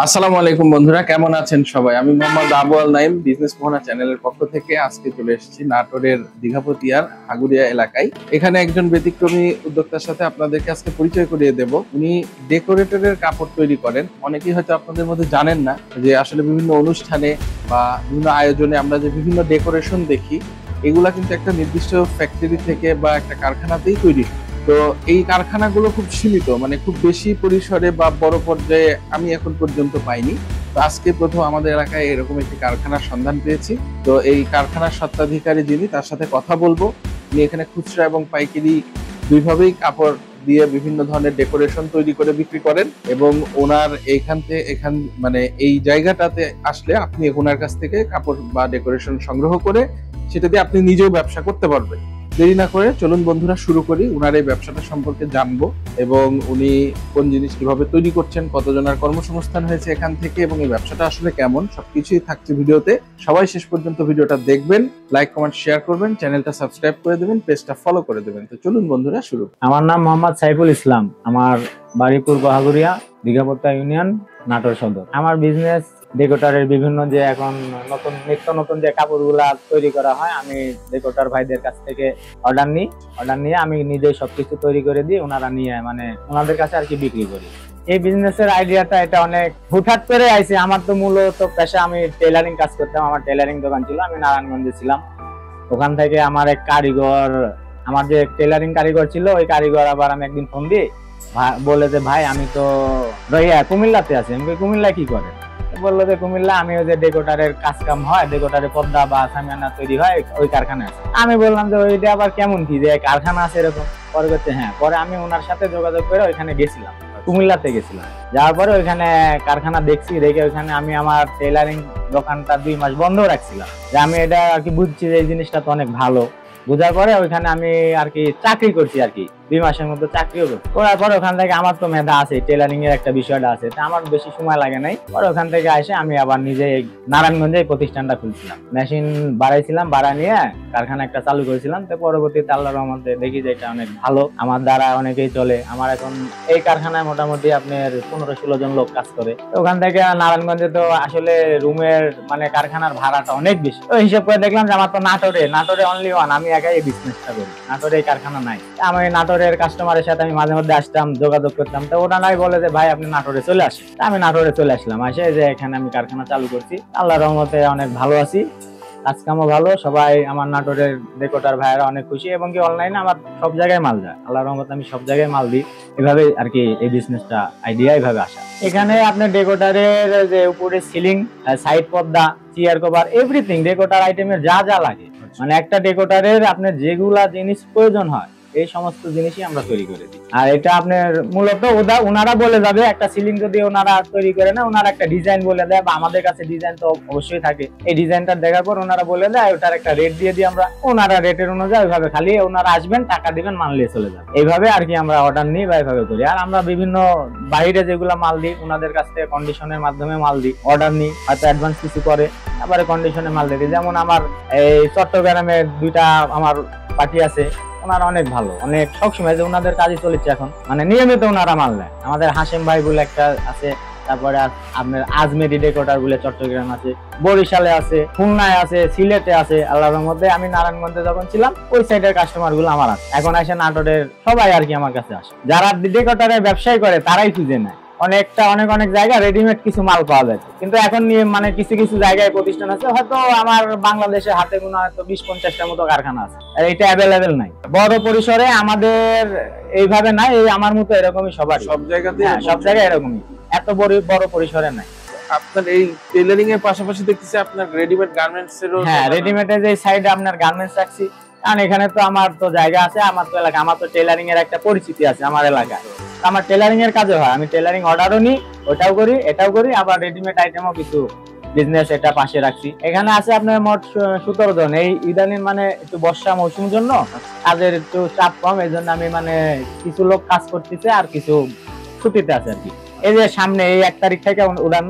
আসসালামু আলাইকুম বন্ধুরা, কেমন আছেন সবাই? আমি মোহাম্মদ আবু আল নাইম, বিজনেস মোহনা চ্যানেলের পক্ষ থেকে আজকে চলে এসেছি নাটোরের দীঘাপতিয়ার হাগুরিয়া এলাকায়। এখানে একজন ব্যতিক্রমী উদ্যোক্তার সাথে আপনাদেরকে আজকে পরিচয় করিয়ে দেব। উনি ডেকোরেটরের কাপড় তৈরি করেন। অনেকেই হয়তো আপনাদের মধ্যে জানেন না যে আসলে বিভিন্ন অনুষ্ঠানে বা বিভিন্ন আয়োজনে আমরা যে বিভিন্ন ডেকোরেশন দেখি, এগুলা কিন্তু একটা নির্দিষ্ট ফ্যাক্টরি থেকে বা একটা কারখানাতেই তৈরি হয়। তো এই কারখানাগুলো খুব সীমিত, মানে খুব বেশি পরিসরে বা বড় পর্যায়ে আমি এখন পর্যন্ত পাইনি। তো আজকে প্রথম আমাদের এলাকায় এরকম একটি কারখানার সন্ধান পেয়েছি। তো এই কারখানার স্বত্বাধিকারী যিনি, তার সাথে কথা বলবো। উনি এখানে খুচরা এবং পাইকারি দুইভাবেই কাপড় দিয়ে বিভিন্ন ধরনের ডেকোরেশন তৈরি করে বিক্রি করেন, এবং ওনার এখান মানে এই জায়গাটাতে আসলে আপনি ওনার কাছ থেকে কাপড় বা ডেকোরেশন সংগ্রহ করে সেটা দিয়ে আপনি নিজেও ব্যবসা করতে পারবেন। দেরি না করে চলুন বন্ধুরা শুরু করি। উনার এই ব্যবসাটা সম্পর্কে জানবো এবং উনি কোন জিনিস কিভাবে তৈরি করছেন, কতজনের কর্মসংস্থান হয়েছে এখান থেকে, এবং এই ব্যবসাটা আসলে কেমন, সবকিছুই থাকছে ভিডিওতে। সবাই শেষ পর্যন্ত ভিডিওটা দেখবেন, লাইক কমেন্ট শেয়ার করবেন, চ্যানেলটা সাবস্ক্রাইব করে দেবেন, পেজটা ফলো করে দেবেন। তো চলুন বন্ধুরা শুরু। আমার নাম মোহাম্মদ সাইফুল ইসলাম। আমার বাড়ি পূর্ব হাগুরিয়া, দীঘাপত্তা ইউনিয়ন, নাটোর সদর। আমার বিজনেস ডেকোটারের বিভিন্ন যে এখন নিত্য নতুন যে কাপড়গুলা তৈরি করা হয়, আমি ডেকোটার ভাইদের কাছ থেকে অর্ডার নিয়ে আমি নিজেই সবকিছু তৈরি করে দিই। ওনারা নিয়ে ওনাদের কাছে আর কি বিক্রি করি। এই বিজনেসের আইডিয়াটা এটা অনেক হুটহাট করে আইছে। আমার তো মূলত পেশা, আমি টেলারিং কাজ করতাম। আমার টেলারিং দোকান ছিল, আমি নারায়ণগঞ্জে ছিলাম। ওখান থেকে আমার এক কারিগর, আমার যে টেলারিং কারিগর ছিল, ওই কারিগর আবার আমি একদিন ফোন দিয়ে বলে যে ভাই আমি তো কুমিল্লাতে আছি। আমি কুমিল্লা কি করে? বললো যে কুমিল্লা আমি ওই যে ডেকোটারের কাজ কাম হয়, ডেকোটারের পর্দা বা সামিয়ানা তৈরি হয়, ওই কারখানা আছে। আমি বললাম যে ওইটা আবার কেমন কি যে কারখানা আছে এরকম? পরে বলছে হ্যাঁ। পরে আমি ওনার সাথে যোগাযোগ করে ওইখানে গেছিলাম, কুমিল্লাতে গেছিলাম। যাওয়ার পরে ওইখানে কারখানা দেখছি, দেখে ওইখানে আমি আমার টেলারিং দোকানটা 2 মাস বন্ধ রাখছিলাম। যে আমি এটা আর কি বুঝছি যে এই জিনিসটা তো অনেক ভালো। বুঝার পরে ওইখানে আমি আর কি চাকরি করছি, আর কি 2 মাসের মধ্যে চাকরিও করছি। করার পর ওখান থেকে আমার তো মেধা আছে, টেলারিং এর একটা বিষয়টা আছে, তা আমার বেশি সময় লাগে নাই। পরে ওখান থেকে এসে আমি আবার নিজে নারায়ণগঞ্জে প্রতিষ্ঠানটা খুলছিলাম। মেশিন বাড়াইছিলাম, বাড়া নিয়ে কারখানা একটা চালু করেছিলাম। তো পরবর্তীতে আল্লাহর রহমতে দেখি যে এটা অনেক ভালো, আমার দ্বারা অনেকেই চলে। আমার এখন এই কারখানায় মোটামুটি আপনার 15-16 জন লোক কাজ করে। ওখান থেকে নারায়ণগঞ্জে তো আসলে রুমের কারখানার ভাড়াটা অনেক বেশি। তো হিসাব করে দেখলাম যে আমার তো নাটোরে অনলি ওয়ান, আমি একাই এই বিজনেসটা করি। নাটোরে এই কারখানা নাই। আমি নাটোরের কাস্টমারের সাথে আমি মাঝে মধ্যে আসতাম, যোগাযোগ করতাম। তো ওরা নাই বলে যে ভাই আপনি নাটোরে চলে আসেন। আমি নাটোরে চলে আসলাম। আসে যে এখানে আমি কারখানা চালু করছি। আল্লাহর রহমতে অনেক ভালো আছি, কাজকামও ভালো। সবাই আমার নাটোরের ডেকোটার ভাইয়েরা অনেক খুশি, এবং কি অনলাইনে আমার সব জায়গায় মাল যায়। আল্লাহর রহমতে আমি সব জায়গায় মাল দিই। এভাবে আর কি এই বিজনেসটা আইডিয়া এইভাবে আসা। এখানে আপনার ডেকোটারের যে উপরে সিলিং, সাইড পর্দা, চেয়ার কভার, এভরিথিং ডেকোটার আইটেমের যা যা লাগে, মানে একটা ডেকোটারের আপনার যেগুলা জিনিস প্রয়োজন হয় এই সমস্ত জিনিসই আমরা তৈরি করে দিই। আর এটা আপনার মূলত ওনারা বলে যাবে, একটা সিলিং যদি ওনারা তৈরি করে না, ওনারা একটা ডিজাইন বলে দেয়, বা আমাদের কাছে ডিজাইন তো অবশ্যই থাকে। এই ডিজাইনটা দেখার পর ওনারা বলে দেয়, ওটার একটা রেট দিয়ে দিই আমরা। ওনারা রেটের অনুযায়ী ওইভাবে খালি ওনারা আসবেন, টাকা দিবেন, মাল নিয়ে চলে যাবে। এইভাবে আর কি আমরা অর্ডার নিই বা এইভাবে করি। আর আমরা বিভিন্ন বাইরে যেগুলো মাল দিই, ওনাদের কাছ থেকে কন্ডিশনের মাধ্যমে মাল দিই, অর্ডার নিই, হয়তো অ্যাডভান্স কিছু করে, তারপরে কন্ডিশনে মাল দিই। যেমন আমার এই চট্টগ্রামে 2টা আমার পার্টি আছে, ওনারা অনেক ভালো, অনেক সবসময় যে ওনাদের কাজই চলেছে এখন, মানে নিয়মিত ওনারা মাল নেয়। আমাদের হাসেম ভাই বলে একটা আছে, তারপরে আপনার আজমেরি ডেকোটার বলে চট্টগ্রাম আছে, বরিশালে আছে, খুলনায় আছে, সিলেটে আছে। আল্লাহর রহমতে আমি নারায়ণগঞ্জে যখন ছিলাম ওই সাইডের কাস্টমার গুলো আমার আছে। এখন আসে নাটোরের সবাই আর কি আমার কাছে আসে। যারা ডেকোটারের ব্যবসায় করে তারাই খুঁজে নেয়। অনেক জায়গায় রেডিমেড কিছু মাল পাওয়া যায়, কিন্তু এখন নিয়ে কিছু জায়গায় প্রতিষ্ঠান আছে, হয়তো আমার বাংলাদেশের হাতে গোনা হয়তো 20-50টার মতো কারখানা আছে, আর এটা অ্যাভেলেবেল নাই। বড় পরিসরে আমাদের এইভাবে নাই, এই আমার মতো এরকমই সবার সব জায়গাতে, সব জায়গায় এরকমই, এত বড় পরিসরে নাই। আপনার এই টেলারিং এর পাশাপাশি দেখতেছি আপনার রেডিমেড গার্মেন্টস এরও। হ্যাঁ, রেডিমেডের যে সাইডে আপনার গার্মেন্টস রাখছি, কারণ এখানে তো আমার তো জায়গা আছে, আমার তো এলাকা, আমার তো টেলারিং এর একটা পরিচিতি আছে আমার এলাকায়। আমার টেলারিং এর কাজও হয়, আমি টেলারিং অর্ডারও নিই, ওটাও করি, এটাও করি, আবার রেডিমেড আইটেমও কিছু বিজনেস এটা পাশে রাখছি। এখানে আছে আপনার মোট 17 জন। এই ইদানিং একটু বর্ষা মৌসুমের জন্য কাজের একটু চাপ কম, এই জন্য আমি কিছু লোক কাজ করতেছে আর কিছু ছুটিতে আছে আর কি। এই যে সামনে এই 1 তারিখ থেকে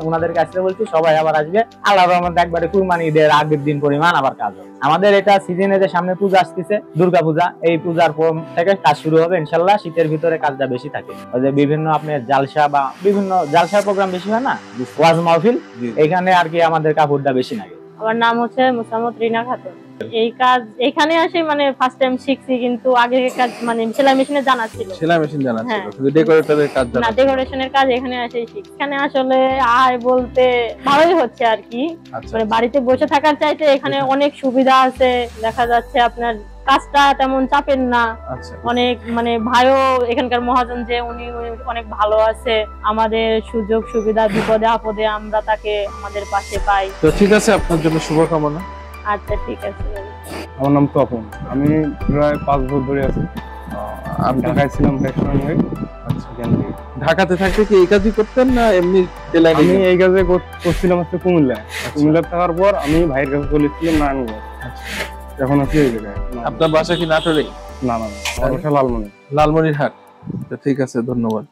ওনাদের কাছে বলছি সবাই আবার আসবে, আল্লাহর রহমতে একবারে কুরবানি ঈদের আগের দিন পরিমাণ আবার কাজ হবে। আমাদের এটা সিজনে যে সামনে পূজা আসতেছে, দুর্গা পূজা, এই পূজার পর থেকে কাজ শুরু হবে ইনশাল্লাহ। শীতের ভিতরে কাজটা বেশি থাকে, ওই যে বিভিন্ন আপনার জালসা বা বিভিন্ন জালসার প্রোগ্রাম বেশি হয় না, ওয়াজ মাহফিল, এখানে আর কি আমাদের কাপড়টা বেশি লাগে। আমার নাম হচ্ছে মুসাম্মদ রিনা খাতুন। এই কাজ এখানে আসে মানে ফার্স্ট টাইম শিখছি, কিন্তু আগে কাজ মানে সেলাই মেশিনে জানা ছিল, সেলাই মেশিন জানা ছিল, হ্যাঁ। শুধু ডেকোরেটরের কাজ জানা না, ডেকোরেশনের কাজ এখানে এসে শিখছি। এখানে আসলে আয় বলতে ভালোই হচ্ছে আর কি, আচ্ছা মানে বাড়িতে বসে থাকার চাইতে এখানে অনেক সুবিধা আছে। দেখা যাচ্ছে আপনার কাজটা তেমন চাপের না, আচ্ছা অনেক মানে ভাইও এখানকার মহাজন যে উনি অনেক ভালো আছে, আমাদের সুযোগ সুবিধা বিপদে আপদে আমরা তাকে আমাদের পাশে পাই। তো ঠিক আছে, আপনার জন্য শুভকামনা। আচ্ছা ঠিক আছে। আমার নাম তপন, আমি প্রায় 5 বছর ধরে আছি। আমি ঢাকায় ছিলাম ফ্যাশন হয়ে। আচ্ছা, ঢাকাতে থাকতে কি এই কাজই করতেন না এমনি টেলারিং? আমি এই কাজে করছিলাম হচ্ছে কুমিল্লায়। কুমিল্লা থাকার পর আমি ভাইয়ের কাছে চলে এসেছিলাম নারায়ণগঞ্জ। এখন আছি এই জায়গায়। আপনার বাসা কি নাটোরে? না না, আমার বাসা লালমনি। লালমনিরহাট। তো ঠিক আছে, ধন্যবাদ।